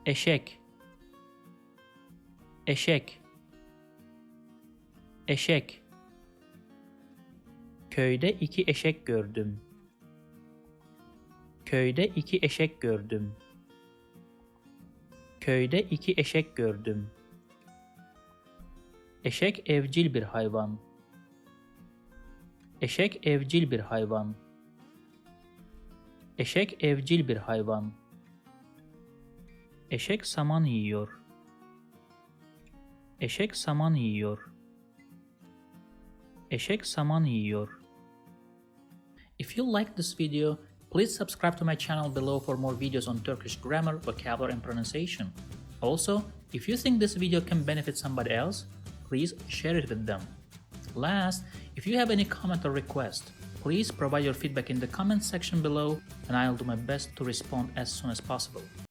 Eşek, eşek, eşek. Köyde 2 eşek gördüm. Köyde 2 eşek gördüm. Köyde 2 eşek gördüm. Eşek evcil bir hayvan. Eşek evcil bir hayvan. Eşek evcil bir hayvan. Eşek saman yiyor. Eşek saman yiyor. Eşek saman yiyor. If you like this video, please subscribe to my channel below for more videos on Turkish grammar, vocabulary and pronunciation. Also, if you think this video can benefit somebody else, please share it with them. Last, if you have any comment or request, please provide your feedback in the comment section below and I'll do my best to respond as soon as possible.